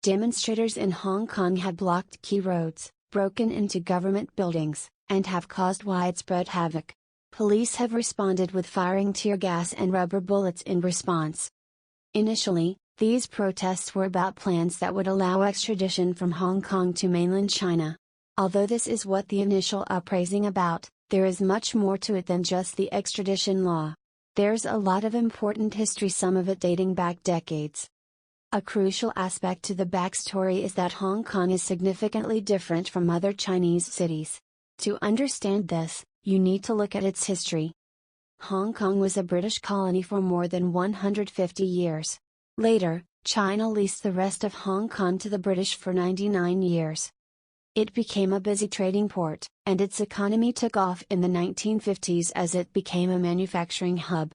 Demonstrators in Hong Kong have blocked key roads, broken into government buildings, and have caused widespread havoc. Police have responded with firing tear gas and rubber bullets in response. Initially, these protests were about plans that would allow extradition from Hong Kong to mainland China. Although this is what the initial upraising about, there is much more to it than just the extradition law. There's a lot of important history, some of it dating back decades. A crucial aspect to the backstory is that Hong Kong is significantly different from other Chinese cities. To understand this, you need to look at its history. Hong Kong was a British colony for more than 150 years. Later, China leased the rest of Hong Kong to the British for 99 years. It became a busy trading port, and its economy took off in the 1950s as it became a manufacturing hub.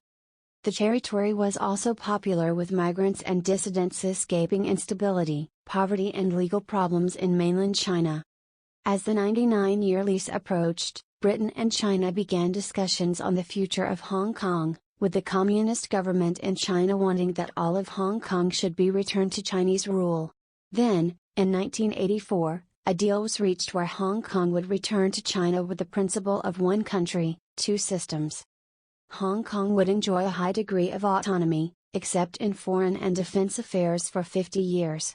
The territory was also popular with migrants and dissidents escaping instability, poverty and legal problems in mainland China. As the 99-year lease approached, Britain and China began discussions on the future of Hong Kong, with the communist government in China wanting that all of Hong Kong should be returned to Chinese rule. Then, in 1984, a deal was reached where Hong Kong would return to China with the principle of one country, two systems. Hong Kong would enjoy a high degree of autonomy, except in foreign and defense affairs for 50 years.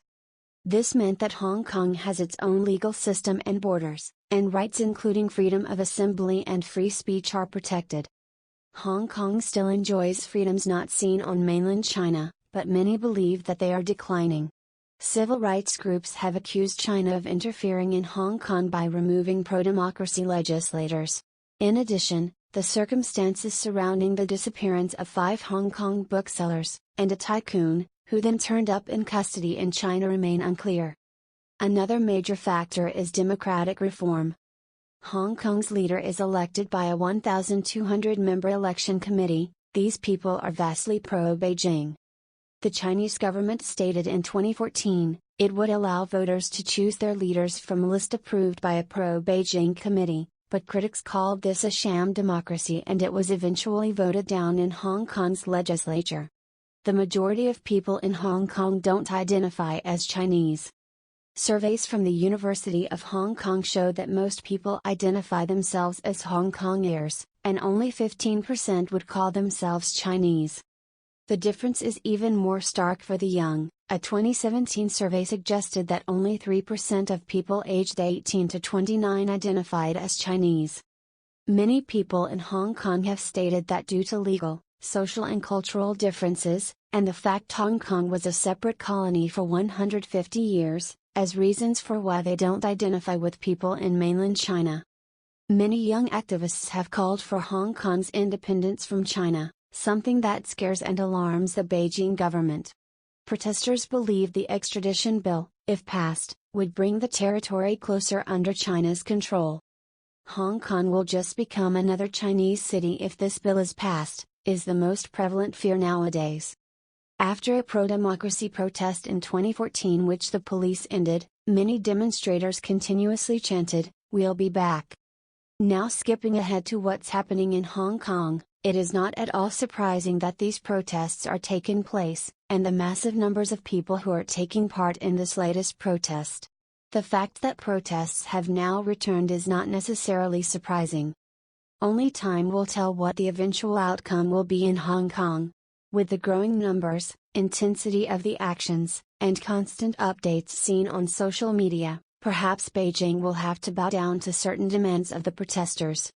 This meant that Hong Kong has its own legal system and borders, and rights including freedom of assembly and free speech are protected. Hong Kong still enjoys freedoms not seen on mainland China, but many believe that they are declining. Civil rights groups have accused China of interfering in Hong Kong by removing pro-democracy legislators. In addition, the circumstances surrounding the disappearance of 5 Hong Kong booksellers, and a tycoon, who then turned up in custody in China remain unclear. Another major factor is democratic reform. Hong Kong's leader is elected by a 1,200-member election committee. These people are vastly pro-Beijing. The Chinese government stated in 2014, it would allow voters to choose their leaders from a list approved by a pro-Beijing committee, but critics called this a sham democracy and it was eventually voted down in Hong Kong's legislature. The majority of people in Hong Kong don't identify as Chinese. Surveys from the University of Hong Kong show that most people identify themselves as Hong Kongers, and only 15% would call themselves Chinese. The difference is even more stark for the young. A 2017 survey suggested that only 3% of people aged 18 to 29 identified as Chinese. Many people in Hong Kong have stated that due to legal, social and cultural differences, and the fact Hong Kong was a separate colony for 150 years, as reasons for why they don't identify with people in mainland China. Many young activists have called for Hong Kong's independence from China, something that scares and alarms the Beijing government. Protesters believe the extradition bill, if passed, would bring the territory closer under China's control. Hong Kong will just become another Chinese city if this bill is passed, is the most prevalent fear nowadays. After a pro-democracy protest in 2014 which the police ended, many demonstrators continuously chanted, "We'll be back." Now skipping ahead to what's happening in Hong Kong, it is not at all surprising that these protests are taking place, and the massive numbers of people who are taking part in this latest protest. The fact that protests have now returned is not necessarily surprising. Only time will tell what the eventual outcome will be in Hong Kong. With the growing numbers, intensity of the actions, and constant updates seen on social media, perhaps Beijing will have to bow down to certain demands of the protesters.